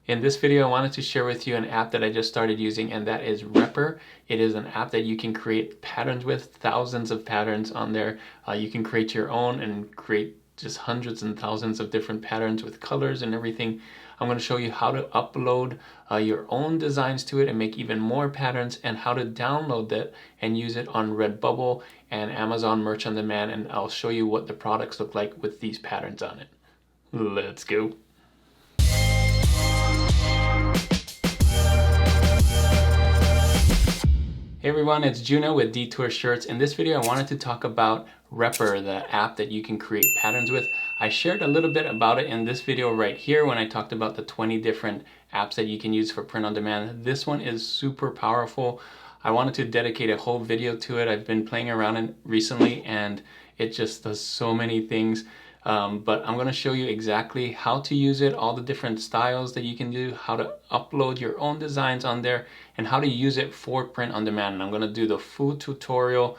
In this video, I wanted to share with you an app that I just started using, and that is Repper. It is an app that you can create patterns with, thousands of patterns on there. You can create your own and create just hundreds and thousands of different patterns with colors and everything. I'm going to show you how to upload your own designs to it and make even more patterns, and how to download that and use it on Redbubble and Amazon Merch on Demand, and I'll show you what the products look like with these patterns on it. Let's go. Hey everyone, it's Juno with Detour Shirts. In this video, I wanted to talk about Repper, the app that you can create patterns with. I shared a little bit about it in this video right here when I talked about the 20 different apps that you can use for print on demand. This one is super powerful. I wanted to dedicate a whole video to it. I've been playing around in recently and it just does so many things. But I'm going to show you exactly how to use it, all the different styles that you can do, how to upload your own designs on there, and how to use it for print on demand. And I'm going to do the full tutorial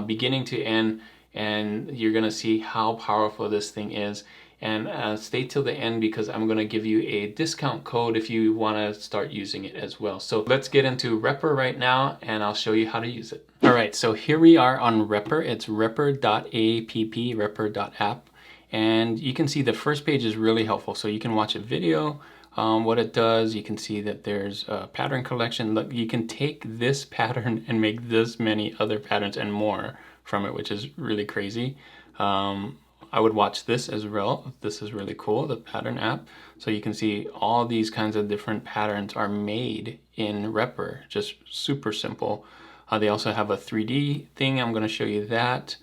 beginning to end, and you're going to see how powerful this thing is. And stay till the end because I'm going to give you a discount code if you want to start using it as well. So let's get into Repper right now and I'll show you how to use it. All right, so here we are on Repper. It's repper.app, repper.app. And you can see the first page is really helpful. So you can watch a video, what it does. You can see that there's a pattern collection. Look, you can take this pattern and make this many other patterns and more from it, which is really crazy. I would watch this as well. This is really cool, the pattern app. So you can see all these kinds of different patterns are made in Repper, just super simple. They also have a 3D thing. I'm going to show you that.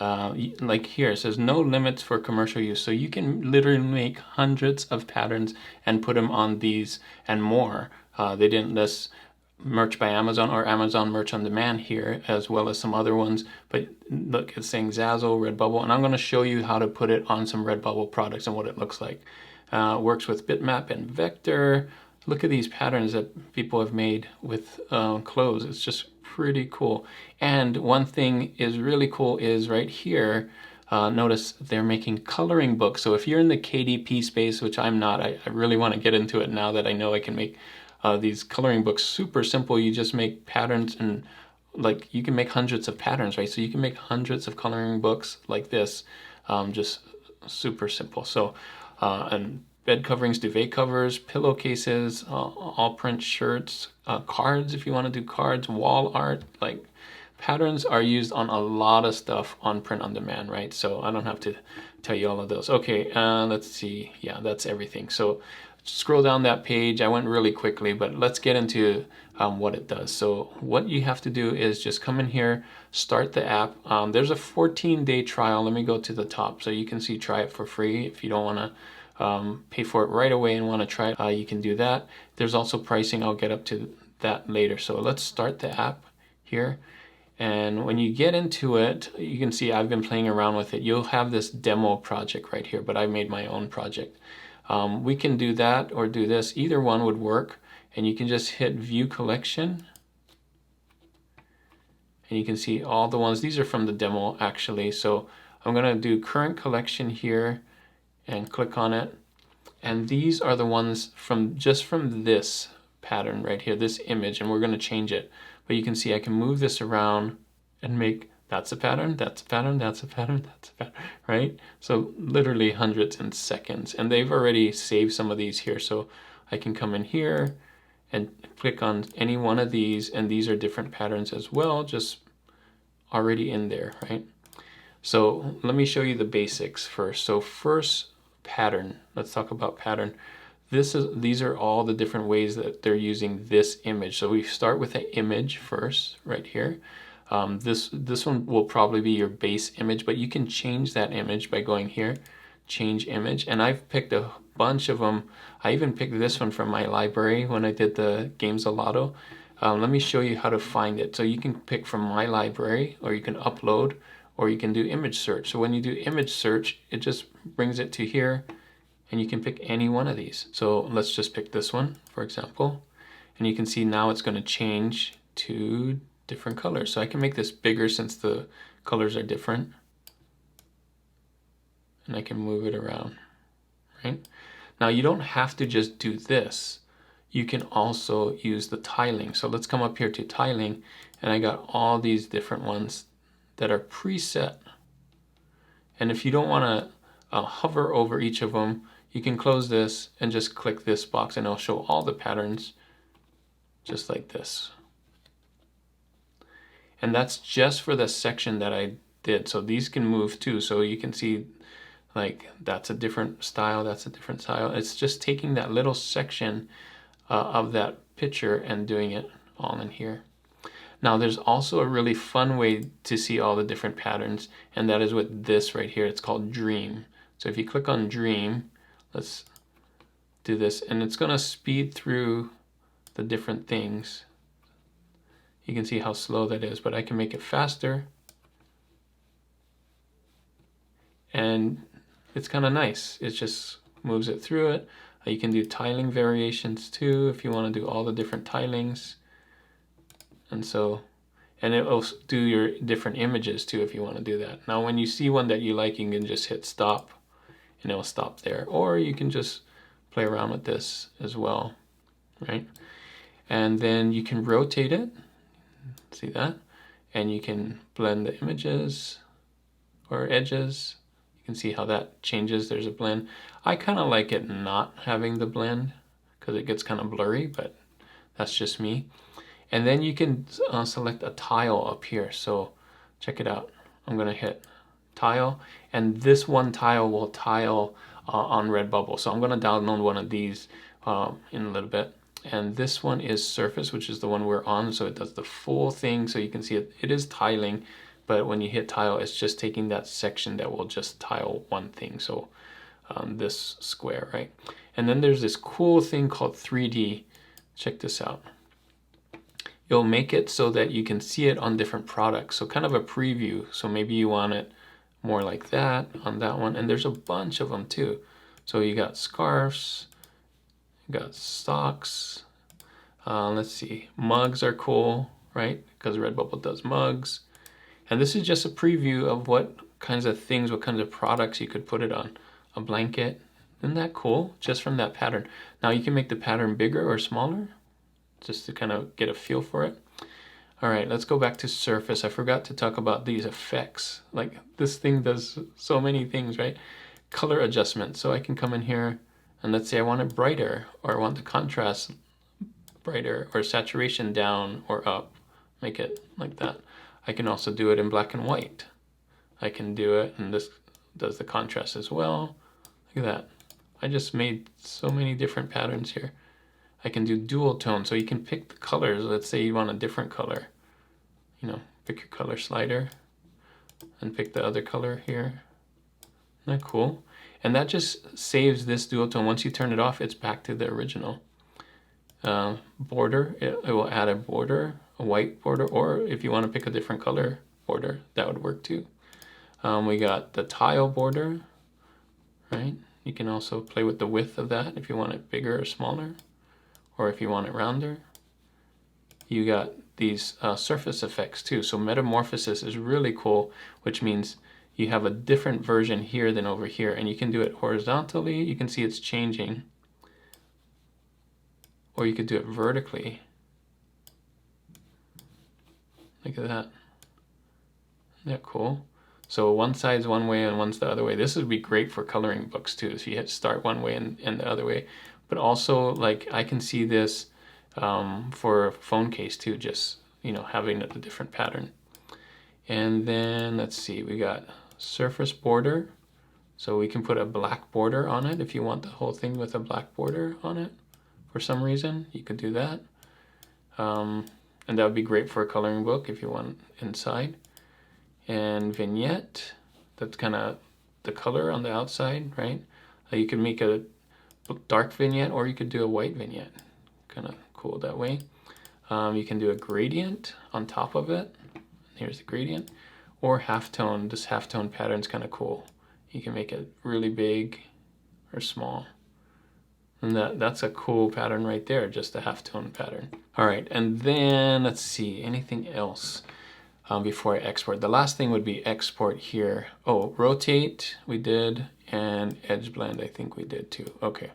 Like here, it says no limits for commercial use. So you can literally make hundreds of patterns and put them on these and more. They didn't list Merch by Amazon or Amazon Merch on Demand here, as well as some other ones. But look, it's saying Zazzle, Redbubble, and I'm going to show you how to put it on some Redbubble products and what it looks like. Works with bitmap and vector. Look at these patterns that people have made with clothes. It's just pretty cool. And one thing is really cool is right here, notice they're making coloring books. So if you're in the KDP space, which I'm not, I really want to get into it now that I know I can make these coloring books super simple. You just make patterns, and like you can make hundreds of patterns, right? So you can make hundreds of coloring books like this, just super simple. So, and bed coverings, duvet covers, pillowcases, all print shirts, cards if you want to do cards, wall art, like patterns are used on a lot of stuff on print on demand, right? So I don't have to tell you all of those. Okay, let's see. Yeah, that's everything. So scroll down that page. I went really quickly, but let's get into what it does. So what you have to do is just come in here, start the app. There's a 14-day trial. Let me go to the top so you can see try it for free. If you don't want to pay for it right away and want to try it, you can do that. There's also pricing. I'll get up to that later. So let's start the app here. And when you get into it, you can see I've been playing around with it. You'll have this demo project right here, but I made my own project. We can do that or do this. Either one would work. And you can just hit View Collection. And you can see all the ones. These are from the demo actually. So I'm going to do Current Collection here and click on it. And these are the ones from just from this pattern right here, this image, and we're going to change it. But you can see I can move this around and make, that's a pattern, that's a pattern, that's a pattern, that's a pattern, right? So literally hundreds in seconds. And they've already saved some of these here. So I can come in here and click on any one of these, and these are different patterns as well, just already in there, right? So let me show you the basics first. So first, pattern. Let's talk about pattern. These are all the different ways that they're using this image. So we start with an image first, right here. This one will probably be your base image, but you can change that image by going here, change image. And I've picked a bunch of them. I even picked this one from my library when I did the Games of Lotto. Let me show you how to find it. So you can pick from my library, or you can upload, or you can do image search. So when you do image search, it just brings it to here, and you can pick any one of these. So let's just pick this one, for example. And you can see now it's going to change to different colors. So I can make this bigger since the colors are different. And I can move it around, right? Now you don't have to just do this. you can also use the tiling. So let's come up here to tiling, and I got all these different ones that are preset. And if you don't want to hover over each of them, you can close this and just click this box and it'll show all the patterns just like this. And that's just for the section that I did. So these can move too. So you can see like that's a different style, that's a different style. It's just taking that little section of that picture and doing it all in here. Now there's also a really fun way to see all the different patterns, and that is with this right here. It's called Dream. So if you click on Dream, let's do this, and it's gonna speed through the different things. You can see how slow that is, but I can make it faster. And it's kind of nice. It just moves it through it. You can do tiling variations too if you want to do all the different tilings. And it will do your different images too if you want to do that. Now when you see one that you like, you can just hit stop and it will stop there. Or you can just play around with this as well, right? And then you can rotate it, see that? And you can blend the images or edges. You can see how that changes. There's a blend. I kind of like it not having the blend because it gets kind of blurry, but that's just me. And then you can select a tile up here. So check it out. I'm gonna hit tile, and this one tile will tile on Redbubble. So I'm gonna download one of these in a little bit. And this one is surface, which is the one we're on. So it does the full thing. So you can see it is tiling, but when you hit tile, it's just taking that section that will just tile one thing. So this square, right? And then there's this cool thing called 3D. Check this out. You'll make it so that you can see it on different products. So kind of a preview. So maybe you want it more like that on that one. And there's a bunch of them too. So you got scarves, you got socks. Let's see, mugs are cool, right? Because Redbubble does mugs. And this is just a preview of what kinds of things, what kinds of products you could put it on. A blanket, isn't that cool? Just from that pattern. Now you can make the pattern bigger or smaller, just to kind of get a feel for it. All right, let's go back to surface. I forgot to talk about these effects. Like this thing does so many things, right? Color adjustment. So I can come in here and let's say I want it brighter, or I want the contrast brighter, or saturation down or up. Make it like that. I can also do it in black and white. I can do it, and this does the contrast as well. Look at that. I just made so many different patterns here. I can do dual tone, so you can pick the colors. Let's say you want a different color. You know, pick your color slider and pick the other color here. Isn't that cool? And that just saves this dual tone. Once you turn it off, it's back to the original. Border, it will add a border, a white border, or if you want to pick a different color border, that would work too. We got the tile border, right? You can also play with the width of that if you want it bigger or smaller, or if you want it rounder. You got these surface effects too. So metamorphosis is really cool, which means you have a different version here than over here, and you can do it horizontally. You can see it's changing, or you could do it vertically. Look at that. Isn't that cool? So one side's one way and one's the other way. This would be great for coloring books too. So you hit start one way and the other way. But also, like, I can see this for a phone case too, just, you know, having a different pattern. And then let's see, we got surface border. So we can put a black border on it if you want the whole thing with a black border on it. For some reason, you could do that. And that would be great for a coloring book if you want inside. And vignette, that's kind of the color on the outside, right? You could make a dark vignette, or you could do a white vignette. Kind of cool that way. You can do a gradient on top of it. Here's the gradient. Or halftone. This halftone pattern is kind of cool. You can make it really big or small. And that's a cool pattern right there, just a halftone pattern. All right, and then let's see, anything else before I export? The last thing would be export here. Oh, rotate we did, and edge blend I think we did too. Okay,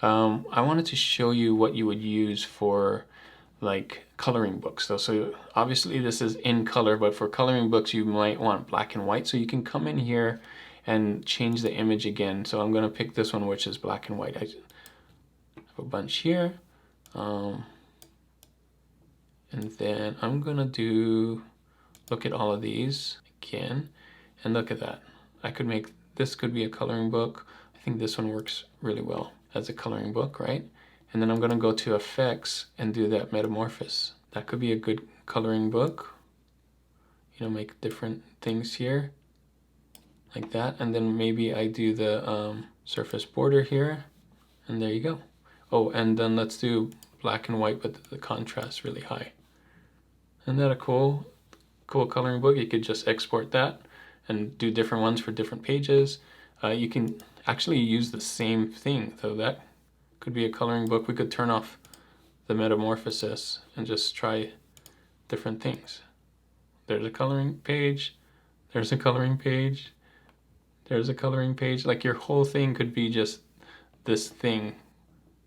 I wanted to show you what you would use for like coloring books though. So obviously this is in color, but for coloring books you might want black and white. So you can come in here and change the image again. So I'm gonna pick this one, which is black and white. I have a bunch here. And then I'm gonna look at all of these again, and look at that. This could be a coloring book. I think this one works really well as a coloring book, right? And then I'm gonna go to effects and do that metamorphosis. That could be a good coloring book. You know, make different things here, like that. And then maybe I do the surface border here, and there you go. Oh, and then let's do black and white with the contrast really high. Isn't that a cool coloring book? You could just export that and do different ones for different pages. You can actually use the same thing. So that could be a coloring book. We could turn off the metamorphosis and just try different things. There's a coloring page. There's a coloring page. There's a coloring page. Like your whole thing could be just this thing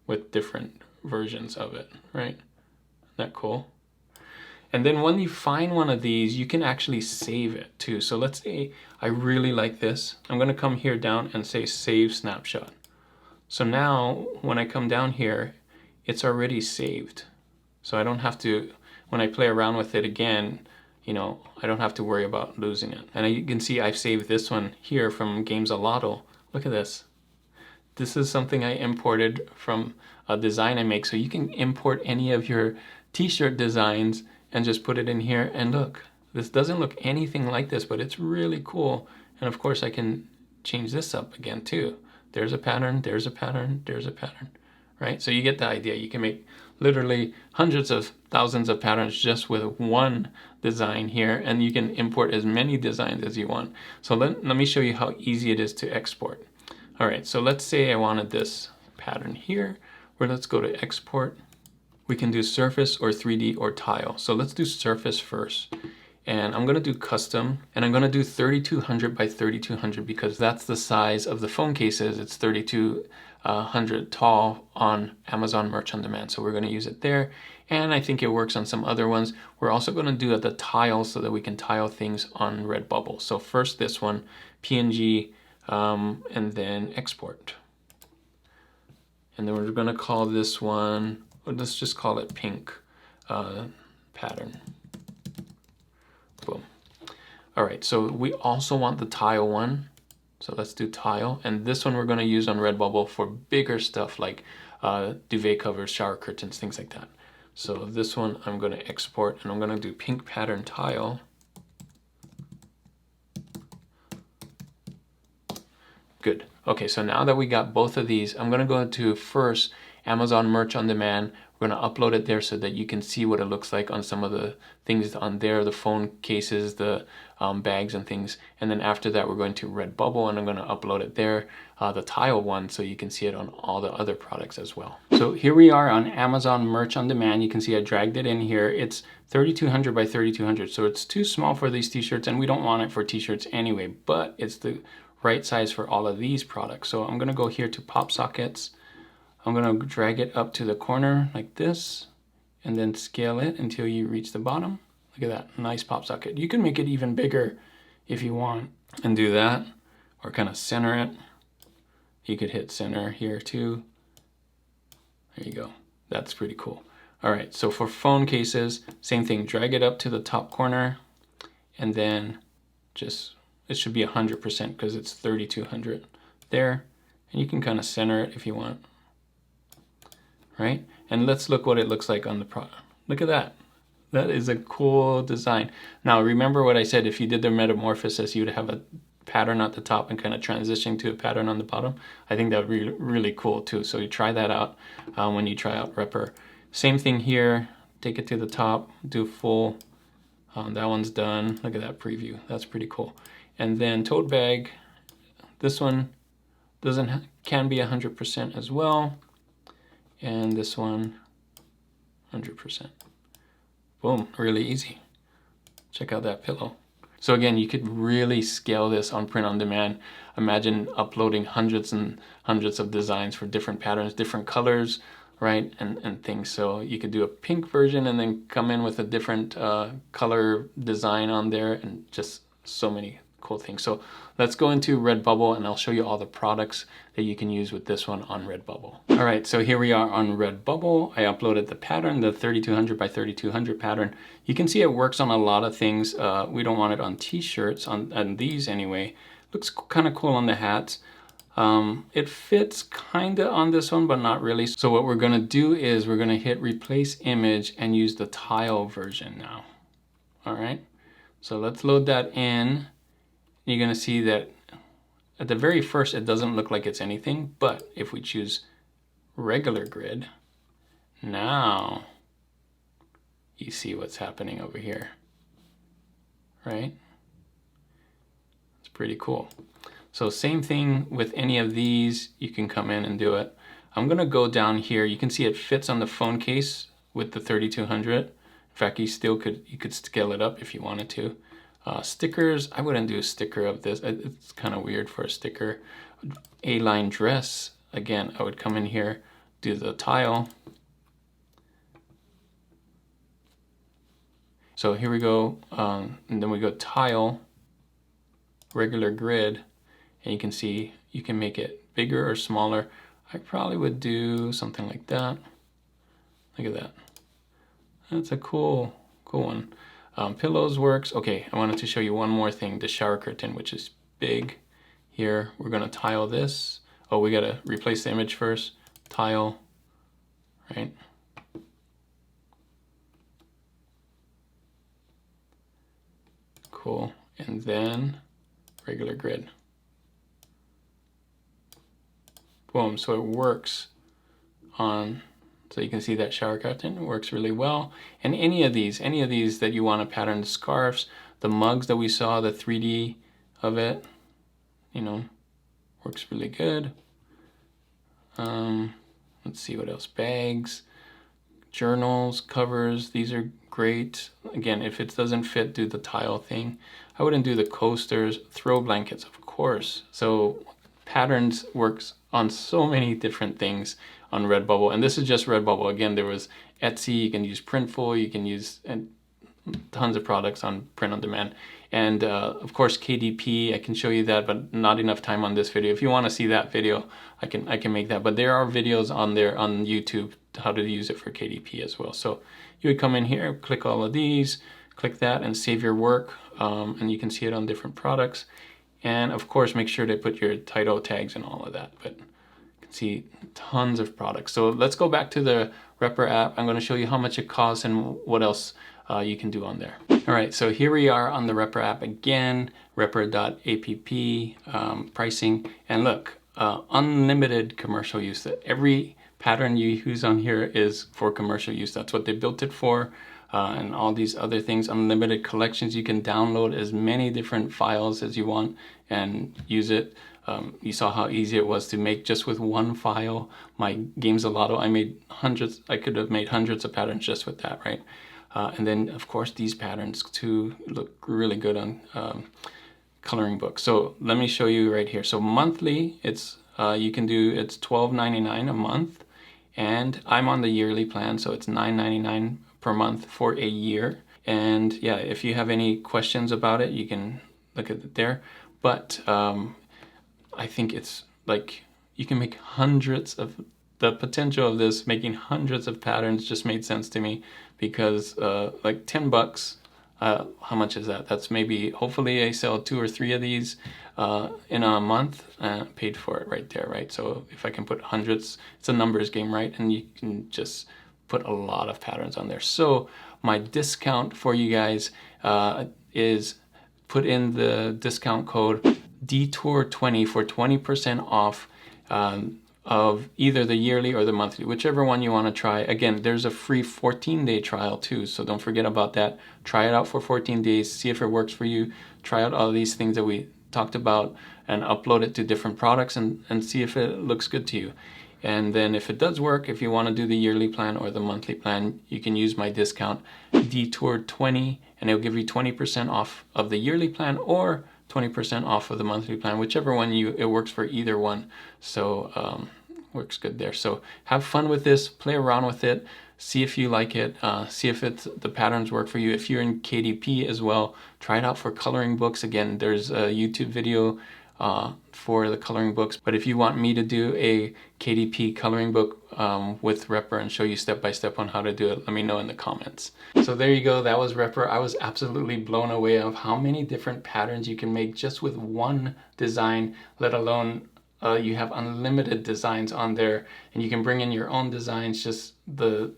with different versions of it, right? Isn't that cool? And then when you find one of these, you can actually save it too. So let's say I really like this. I'm gonna come here down and say save snapshot. So now when I come down here, it's already saved. So I don't have to, when I play around with it again, you know, I don't have to worry about losing it. And you can see I've saved this one here from Games a Lotto. Look at this. This is something I imported from a design I make. So you can import any of your t-shirt designs and just put it in here, and look, this doesn't look anything like this, but it's really cool. And of course I can change this up again too. There's a pattern, there's a pattern, there's a pattern, right? So you get the idea. You can make literally hundreds of thousands of patterns just with one design here, and you can import as many designs as you want. So let me show you how easy it is to export. All right, so let's say I wanted this pattern here, where let's go to export. We can do surface or 3D or tile. So let's do surface first. And I'm gonna do custom, and I'm gonna do 3200 by 3200 because that's the size of the phone cases. It's 3200 tall on Amazon Merch on Demand. So we're gonna use it there. And I think it works on some other ones. We're also gonna do the tiles so that we can tile things on Redbubble. So first this one, PNG, and then export. And then we're gonna call this one, let's just call it pink pattern. Boom. All right, so we also want the tile one. So let's do tile. And this one we're gonna use on Redbubble for bigger stuff like duvet covers, shower curtains, things like that. So this one I'm gonna export, and I'm gonna do pink pattern tile. Good. Okay, so now that we got both of these, I'm gonna go to first Amazon Merch on Demand. We're gonna upload it there so that you can see what it looks like on some of the things on there, the phone cases, the bags and things. And then after that, we're going to Redbubble, and I'm gonna upload it there, the tile one, so you can see it on all the other products as well. So here we are on Amazon Merch on Demand. You can see I dragged it in here. It's 3200 by 3200, so it's too small for these t-shirts, and we don't want it for t-shirts anyway, but it's the right size for all of these products. So I'm gonna go here to pop sockets. I'm gonna drag it up to the corner like this, and then scale it until you reach the bottom. Look at that, nice pop socket. You can make it even bigger if you want and do that, or kind of center it. You could hit center here too. There you go, that's pretty cool. All right, so for phone cases, same thing, drag it up to the top corner, and then it should be 100% because it's 3200 there. And you can kind of center it if you want, right? And let's look what it looks like on the product. Look at that. That is a cool design. Now, remember what I said, if you did the metamorphosis, you'd have a pattern at the top and kind of transition to a pattern on the bottom. I think that would be really cool too. So you try that out when you try out Repr. Same thing here, take it to the top, do full. That one's done. Look at that preview. That's pretty cool. And then tote bag, this one can be 100% as well. And this one, 100%. Boom, really easy. Check out that pillow. So again, you could really scale this on print on demand. Imagine uploading hundreds and hundreds of designs for different patterns, different colors, right? And things. So you could do a pink version and then come in with a different color design on there, and just so many cool things. So let's go into Redbubble and I'll show you all the products that you can use with this one on Redbubble. All right, so here we are on Redbubble. I uploaded the pattern, the 3200 by 3200 pattern. You can see it works on a lot of things. We don't want it on t-shirts, on these anyway. Looks kind of cool on the hats. It fits kind of on this one, but not really. So what we're gonna do is we're gonna hit replace image and use the tile version now. All right, so let's load that in. You're gonna see that at the very first, it doesn't look like it's anything, but if we choose regular grid, now you see what's happening over here, right? It's pretty cool. So same thing with any of these, you can come in and do it. I'm gonna go down here. You can see it fits on the phone case with the 3200. In fact, you could scale it up if you wanted to. Stickers, I wouldn't do a sticker of this. It's kind of weird for a sticker. A-line dress, again, I would come in here, do the tile. So here we go, and then we go tile, regular grid, and you can see you can make it bigger or smaller. I probably would do something like that. Look at that. That's a cool one. Pillows works. Okay, I wanted to show you one more thing, the shower curtain, which is big. Here, we're gonna tile this. Oh, we gotta replace the image first. Tile, right? Cool, and then regular grid. Boom, so it works on, so you can see that shower curtain works really well. And any of these that you want to pattern, the scarves, the mugs that we saw, the 3D of it, you know, works really good. Let's see what else, bags, journals, covers, these are great. Again, if it doesn't fit, do the tile thing. I wouldn't do the coasters, throw blankets, of course. So patterns works on so many different things on Redbubble, and this is just Redbubble. Again, there was Etsy, you can use Printful, you can use tons of products on print on demand, and of course KDP. I can show you that, but not enough time on this video. If you want to see that video, I can make that, but there are videos on there on YouTube how to use it for KDP as well. So you would come in here, click all of these, click that, and save your work, and you can see it on different products. And of course, make sure to put your title tags and all of that. But you can see tons of products. So let's go back to the Repr app. I'm going to show you how much it costs and what else you can do on there. All right, so here we are on the Repr app again, repr.app, pricing. And look, unlimited commercial use. Every pattern you use on here is for commercial use. That's what they built it for. And all these other things, unlimited collections. You can download as many different files as you want and use it. You saw how easy it was to make just with one file. My Games of Lotto, I could have made hundreds of patterns just with that, right? And then of course these patterns too look really good on coloring books. So let me show you right here. So monthly, it's it's $12.99 a month, and I'm on the yearly plan, so it's $9.99 per month for a year. And yeah, if you have any questions about it, you can look at it there. But I think it's like you can make hundreds of, the potential of this making hundreds of patterns just made sense to me, because like $10, how much is that? That's maybe, hopefully I sell 2 or 3 of these in a month, paid for it right there, right? So if I can put hundreds, it's a numbers game, right? And you can just put a lot of patterns on there. So my discount for you guys is put in the discount code DETOUR20 for 20% off of either the yearly or the monthly, whichever one you want to try. Again, there's a free 14-day trial too, so don't forget about that. Try it out for 14 days, see if it works for you. Try out all these things that we talked about and upload it to different products and see if it looks good to you. And then if it does work, if you want to do the yearly plan or the monthly plan, you can use my discount Detour20, and it'll give you 20% off of the yearly plan or 20% off of the monthly plan, whichever one it works for either one. So works good there. So have fun with this, play around with it, see if you like it, see if the patterns work for you. If you're in KDP as well, try it out for coloring books. Again, there's a YouTube video for the coloring books, but if you want me to do a KDP coloring book with Repr and show you step by step on how to do it, let me know in the comments. So there you go, that was Repr. I was absolutely blown away of how many different patterns you can make just with one design, let alone you have unlimited designs on there, and you can bring in your own designs. Just the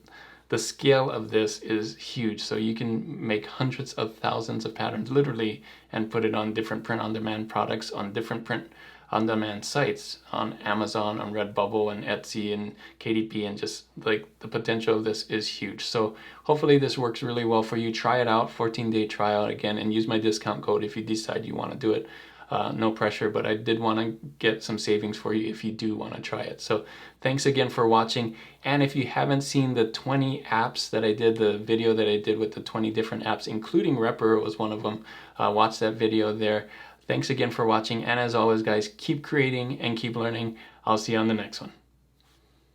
scale of this is huge. So you can make hundreds of thousands of patterns literally and put it on different print-on-demand products, on different print-on-demand sites, on Amazon, on Redbubble and Etsy and KDP, and just like the potential of this is huge. So hopefully this works really well for you. Try it out, 14-day trial again, and use my discount code if you decide you want to do it. No pressure, but I did want to get some savings for you if you do want to try it. So thanks again for watching. And if you haven't seen the 20 apps that I did, the video that I did with the 20 different apps, including Repr was one of them, watch that video there. Thanks again for watching. And as always, guys, keep creating and keep learning. I'll see you on the next one.